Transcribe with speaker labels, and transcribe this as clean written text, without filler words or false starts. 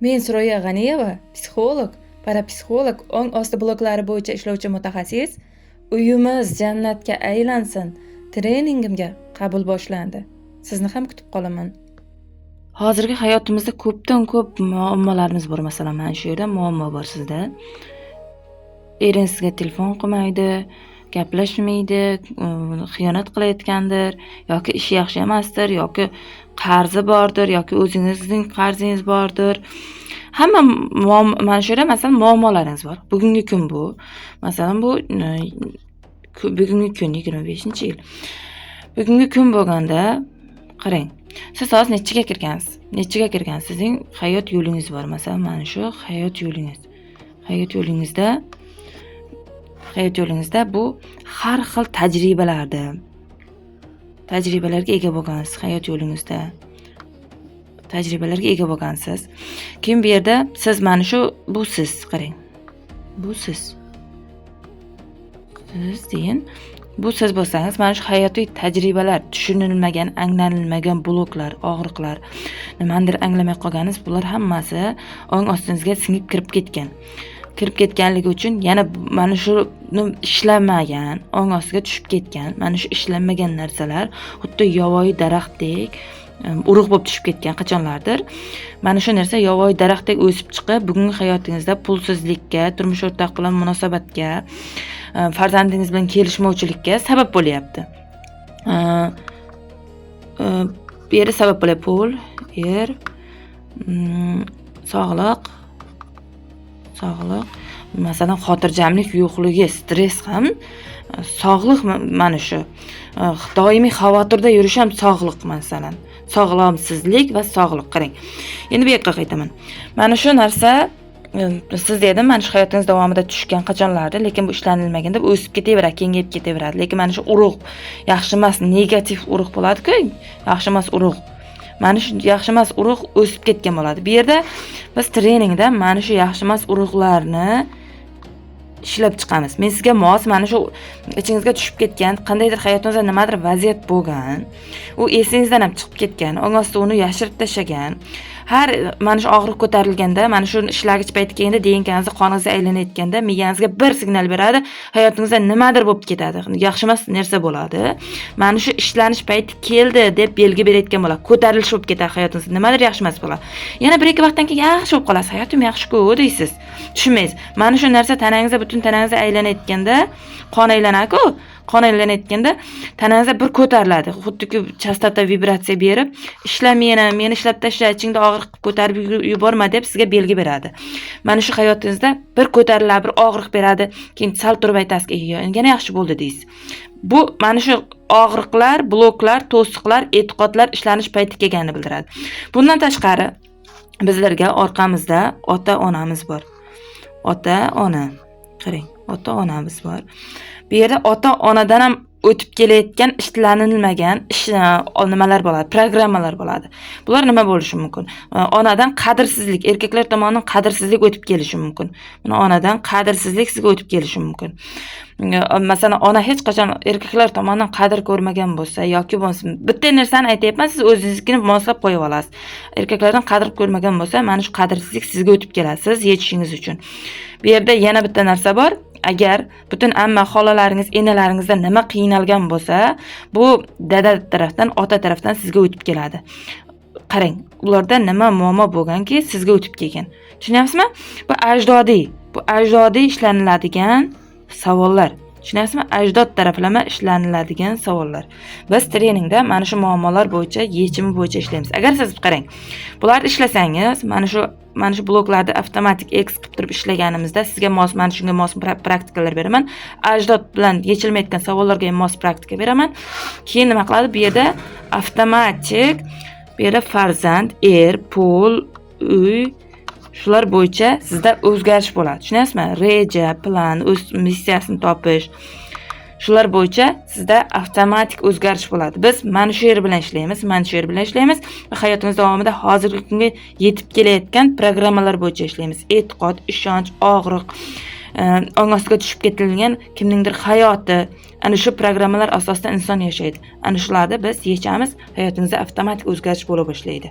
Speaker 1: Men Surayyo G'aniyeva, psixolog, parapsixolog, ong osti bloklari bo'yicha ishlovchi mutaxassis. Uyimiz jannatga aylansin treningimga qabul boshlandi. Sizni ham kutib qolaman.
Speaker 2: Hozirgi hayotimizda ko'pdan ko'p muammolarimiz bor. Masalan, mana shu yerda muammo bor sizda. Ering sizga telefon qilmaydi, gaplashmaydi, xiyonat qilayotgandir, yoki ishi yaxshi emasdir, yoki qarzi bordir, yoki o'zingizning qarzingiz bordir. Hamma mana shu yerda masalan muammolaringiz bor. Bugungi kun bu. Masalan, bu bugungi kun 25-yil. Bugungi kun bo'lganda qarang. Siz hozir nechiga kirgansiz? Nechiga kirgansiz? Sizning hayot yo'lingiz bor. Masalan, mana shu hayot yo'lingiz. Hayot yo'lingizda bu har xil tajribalarga ega bo'lgansiz hayot yo'lingizda. Tajribalarga ega bo'lgansiz. Keyin bu yerda siz mana shu bu siz qarang. Bu siz. Siz deyin. Bu siz bo'lsangiz, mana shu hayotiy tajribalar, tushunilmagan, anglanilmagan bloklar, og'riqlar, nimadir anglamay qolganingiz, bular hammasi ong ostingizga singib kirib ketganligi uchun yana mana shu ishlamagan, ong ostiga tushib ketgan, mana shu ishlanmagan narsalar xuddi yovvoyi daraxtdek urug' bo'lib tushib ketgan qachonlardir. Mana shu narsa yovvoyi daraxtdek o'sib chiqib, bugungi hayotingizda pulsizlikka, turmush o'rtoq bilan munosabatga, farzandingiz bilan kelishmovchilikka sabab bo'lyapti. Bu yerda sabab bo'lyapti pul, sog'liq, masalan, xotirjamlik yo'qligi, stress ham sog'liq mana shu. Doimiy xavotirda yurish ham sog'liq masalan. Sog'lomsizlik va sog'liq. Qarang. Endi bu yoqqa qaytaman. Mana shu narsa siz dedim, mana shu hayotingiz davomida tushgan qachonlarda, lekin bu ishlanilmaganda bu o'sib ketaveradi, kengayib ketaveradi. Lekin mana shu urug' yaxshi emas, negativ urug' bo'ladi-ku, yaxshi emas urug'. Mana shu yaxshi emas urug' o'sib ketgan bo'ladi. Bu yerda biz treningda mana shu yaxshi emas urug'larni ishlab chiqamiz. Men sizga mos mana shu ichingizga tushib ketgan, qandaydir hayotingizda nimadir vaziyat bo'lgan, u esingizdan ham chiqib ketgan, ong ostida uni yashirib tashlagan. Har mana shu og'riq ko'tarilganda, mana shu ishlagich payti kelganda, DNKngizda qoningizga aylanayotganda miyangizga bir signal beradi, hayotingizda nimadir bo'lib ketadi, yaxshi emas narsa bo'ladi. Mana shu ishlanish payti keldi deb belgi berayotgan bo'ladi, ko'tarilish bo'lib ketadi hayotingizda, nimadir yaxshi emas bo'ladi. Yana bir ikki vaqtdan keyin yaxshi bo'lib qolasiz, hayotim yaxshi-ku deysiz. Tushunmaysiz. Mana shu narsa tanangizda, butun tanangizda aylanayotganda, qon aylanadi-ku. Qon aylanayotganda tanangizda bir ko'tariladi. Xuddiki chastota vibratsiya berib, meni ishlab tashla, ichingda og'riq ko'tarib yuborma deb sizga belgi beradi. Mana shu hayotingizda bir ko'tariladi, bir og'riq beradi, keyin sal turib aytasiz, yana yaxshi bo'ldi deysiz. Bu mana shu og'riqlar, bloklar, to'siqlar, e'tiqodlar ishlanish payti kelganini bildiradi. Bundan tashqari bizlarga orqamizda ota-onamiz bor. Ota-ona. Qarang, ota-onamiz bor. Bu yerda ota-onadan ham o'tib kelayotgan ishlanilmagan nimalar bo'ladi, programmalar bo'ladi. Bular nima bo'lishi mumkin? Onadan qadrsizlik, erkaklar tomonidan qadrsizlik o'tib kelishi mumkin. Buni onadan qadrsizlik sizga o'tib kelishi mumkin. Masalan, ona hech qachon erkaklar tomonidan qadr ko'rmagan bo'lsa yoki bo'lmasa, bitta narsani aytayapman, siz o'zingizga moslab qo'yib olasiz. Erkaklardan qadr ko'rmagan bo'lsa, mana shu qadrsizlik sizga o'tib keladi, siz yetishingiz uchun. Bu yerda yana bitta narsa bor. Agar butun amma xolalaringiz, enalaringizda nima qiynalgan bo'lsa, bu dada tarafdan, ota tarafdan sizga o'tib keladi. Qarang, ularda nima muammo bo'lganki, sizga o'tib kelgan. Tushunyapsizmi? Bu ajdodiy ishlaniladigan savollar. Tushunyapsizmi? Ajdod taraflama ishlaniladigan savollar. Biz treningda mana shu muammolar bo'yicha, yechimi bo'yicha ishlaymiz. Agar siz qarang, bularni ishlasangiz, mana shu bloklarni avtomatik X qilib turib ishlaganimizda sizga mana shunga mos praktikalar beraman. Ajdod bilan yechilmayotgan savollarga ham mos praktika beraman. Keyin nima qiladi? Bu yerda avtomatik, bu yerda farzand, pul, uy, shular bo'yicha sizda o'zgarish bo'ladi. Tushunyapsizmi? Reja, plan, o'z missiyasini topish. Shular bo'yicha sizda avtomatik o'zgarish bo'ladi. Biz mana shu yer bilan ishlaymiz, va hayotingiz davomida hozirgi kunga yetib kelayotgan programmalar bo'yicha ishlaymiz. E'tiqod, ishonch, og'riq, ong ostiga tushib ketilgan kimningdir hayoti, ana shu programmalar asosida inson yashaydi. Ana shularni biz yechamiz, hayotingizda avtomatik o'zgarish bo'la boshlaydi.